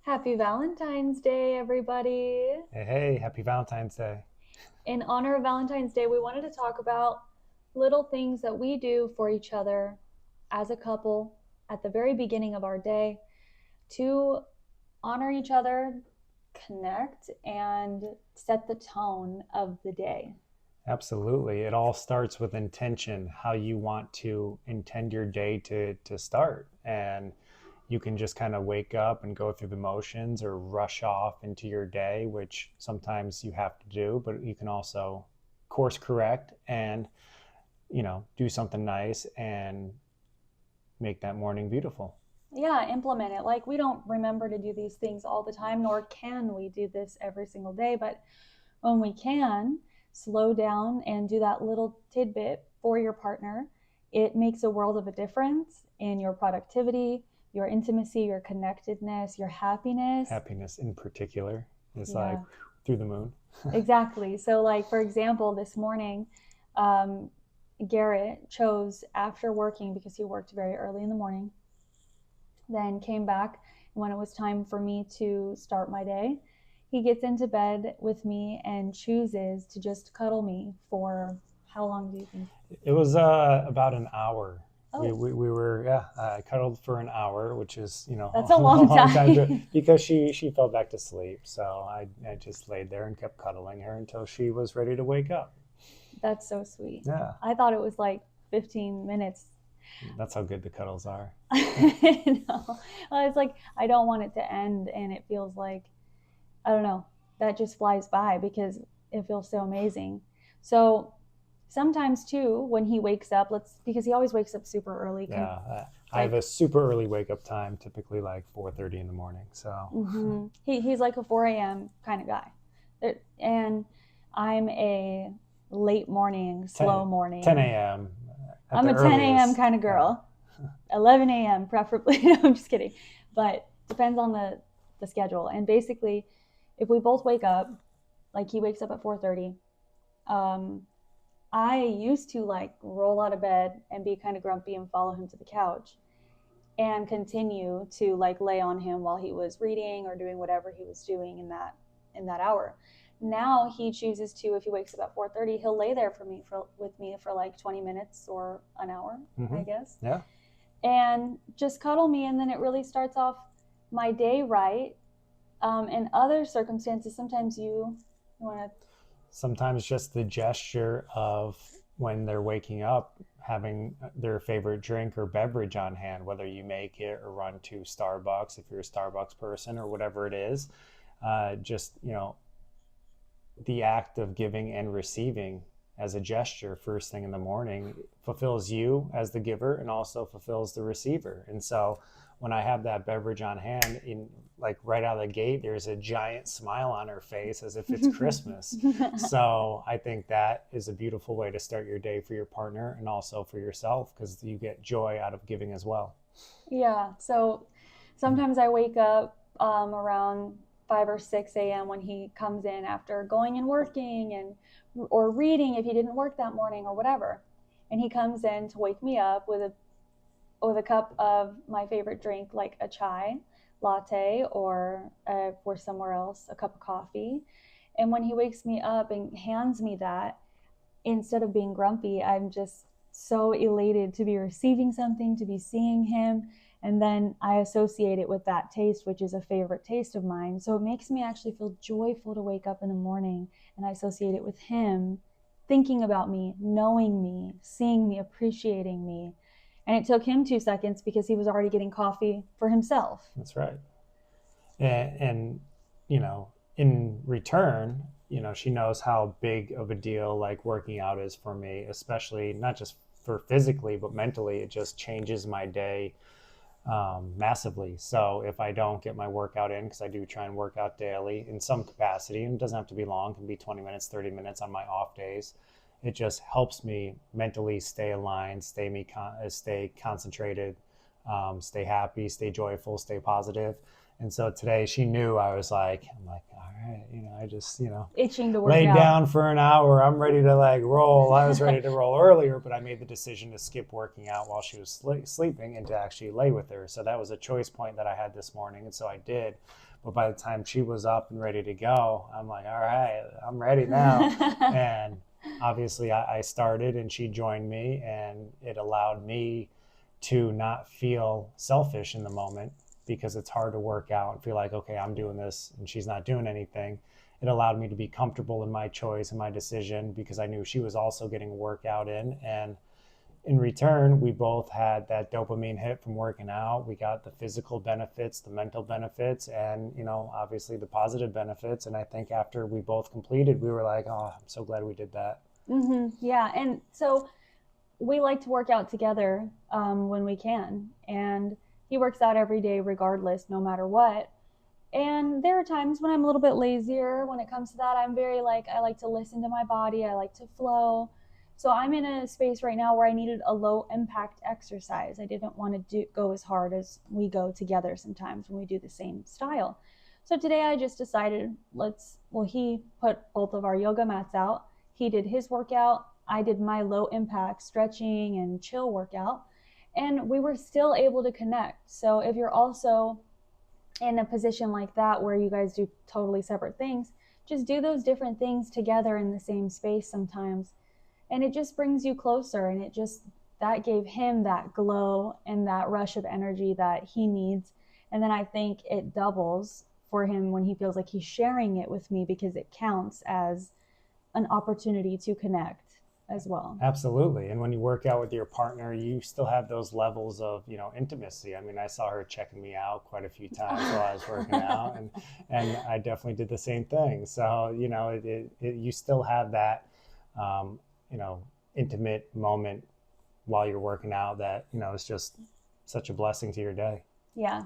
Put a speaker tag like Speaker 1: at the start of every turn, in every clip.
Speaker 1: Happy Valentine's Day, everybody.
Speaker 2: Hey, happy Valentine's Day.
Speaker 1: In honor of Valentine's Day, we wanted to talk about little things that we do for each other as a couple at the very beginning of our day to honor each other, connect, and set the tone of the day.
Speaker 2: Absolutely. It all starts with intention, how you want to intend your day to start. And you can just kind of wake up and go through the motions or rush off into your day, which sometimes you have to do, but you can also course correct and, do something nice and make that morning beautiful.
Speaker 1: Yeah, implement it. Like, we don't remember to do these things all the time, nor can we do this every single day. But when we can, slow down and do that little tidbit for your partner. It makes a world of a difference in your productivity, your intimacy, your connectedness, your happiness.
Speaker 2: Happiness in particular is like
Speaker 1: Yeah,
Speaker 2: through the moon.
Speaker 1: exactly. So, like, for example, this morning, um, Garrett chose after working because he worked very early in the morning, then came back when it was time for me to start my day. He gets into bed with me and chooses to just cuddle me for how long do you think?
Speaker 2: It was about an hour. We,
Speaker 1: Oh,
Speaker 2: we, we were, yeah, I cuddled for an hour, which is,
Speaker 1: that's a
Speaker 2: a
Speaker 1: long
Speaker 2: long time
Speaker 1: time.
Speaker 2: because she fell back to sleep. So I just laid there and kept cuddling her until she was ready to wake up.
Speaker 1: That's so sweet.
Speaker 2: Yeah,
Speaker 1: I thought it was like 15 minutes.
Speaker 2: that's how good the cuddles are.
Speaker 1: No. Well, it's like I don't want it to end, and it feels like, I don't know, that just flies by because it feels so amazing. So sometimes too, when he wakes up, let's because he always wakes up super early,
Speaker 2: Yeah, I have
Speaker 1: like
Speaker 2: a super early wake up time, typically like 4:30 in the morning. So
Speaker 1: he's like a 4 a.m. kind of guy, and I'm a late morning, slow
Speaker 2: 10
Speaker 1: morning.
Speaker 2: a.m. at
Speaker 1: I'm
Speaker 2: the
Speaker 1: a 10 a.m.
Speaker 2: earliest.
Speaker 1: kind of
Speaker 2: Yeah.
Speaker 1: girl. 11 a.m. preferably. No, I'm just kidding. But depends on the schedule. And basically, if we both wake up, like he wakes up at 4:30, um, I used to like roll out of bed and be kind of grumpy and follow him to the couch and continue to like lay on him while he was reading or doing whatever he was doing in that hour. Now he chooses to, if he wakes up at 4:30, he'll lay there for me for with me for like 20 minutes or an hour,
Speaker 2: Hmm.
Speaker 1: I guess,
Speaker 2: Yeah.
Speaker 1: and just cuddle me. And then it really starts off my day right. In other circumstances, sometimes you want to.
Speaker 2: Sometimes just the gesture of when they're waking up having their favorite drink or beverage on hand, whether you make it or run to Starbucks if you're a Starbucks person or whatever it is, just the act of giving and receiving as a gesture first thing in the morning fulfills you as the giver and also fulfills the receiver. And so when I have that beverage on hand, in like right out of the gate, there's a giant smile on her face as if it's Christmas. So I think that is a beautiful way to start your day for your partner and also for yourself because you get joy out of giving as well.
Speaker 1: Yeah. So sometimes I wake up around 5 or 6 a.m. when he comes in after going and working and or reading if he didn't work that morning or whatever, and he comes in to wake me up with a cup of my favorite drink, like a chai latte, or if we're somewhere else, a cup of coffee. And when he wakes me up and hands me that, instead of being grumpy, I'm just so elated to be receiving something, to be seeing him. And then I associate it with that taste, which is a favorite taste of mine. So it makes me actually feel joyful to wake up in the morning, and I associate it with him thinking about me, knowing me, seeing me, appreciating me. And it took him 2 seconds because he was already getting coffee for himself.
Speaker 2: That's right. And in return, she knows how big of a deal like working out is for me, especially not just for physically but mentally. It just changes my day massively. So if I don't get my workout in, because I do try and work out daily in some capacity, and it doesn't have to be long, it can be 20 minutes, 30 minutes on my off days. It just helps me mentally stay aligned, stay concentrated, stay happy, stay joyful, stay positive. And so today she knew I'm like, all right, I just,
Speaker 1: Itching to work
Speaker 2: laid
Speaker 1: out.
Speaker 2: down for an hour. I'm ready to like roll. I was ready to roll earlier, but I made the decision to skip working out while she was sleeping and to actually lay with her. So that was a choice point that I had this morning. And so I did. But by the time she was up and ready to go, I'm like, all right, I'm ready now. And obviously I started and she joined me, and it allowed me to not feel selfish in the moment, because it's hard to work out and feel like, okay, I'm doing this and she's not doing anything. It allowed me to be comfortable in my choice and my decision, because I knew she was also getting a workout in. And in return, we both had that dopamine hit from working out. We got the physical benefits, the mental benefits, and, obviously the positive benefits. And I think after we both completed, we were like, oh, I'm so glad we did that.
Speaker 1: Yeah. And so we like to work out together when we can. And he works out every day regardless, no matter what. And there are times when I'm a little bit lazier when it comes to that. I like to listen to my body. I like to flow. So I'm in a space right now where I needed a low impact exercise. I didn't want to go as hard as we go together sometimes when we do the same style. So today I just decided he put both of our yoga mats out. He did his workout. I did my low impact stretching and chill workout. And we were still able to connect. So if you're also in a position like that where you guys do totally separate things, just do those different things together in the same space sometimes, and it just brings you closer. And that gave him that glow and that rush of energy that he needs. And then I think it doubles for him when he feels like he's sharing it with me, because it counts as an opportunity to connect as well.
Speaker 2: Absolutely. And when you work out with your partner, you still have those levels of, intimacy. I mean, I saw her checking me out quite a few times while I was working out, and I definitely did the same thing. So, you still have that, intimate moment while you're working out that, is just such a blessing to your day.
Speaker 1: Yeah.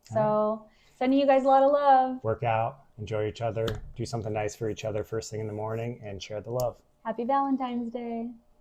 Speaker 1: So sending you guys a lot of love.
Speaker 2: Work out, enjoy each other, do something nice for each other first thing in the morning, and share the love.
Speaker 1: Happy Valentine's Day.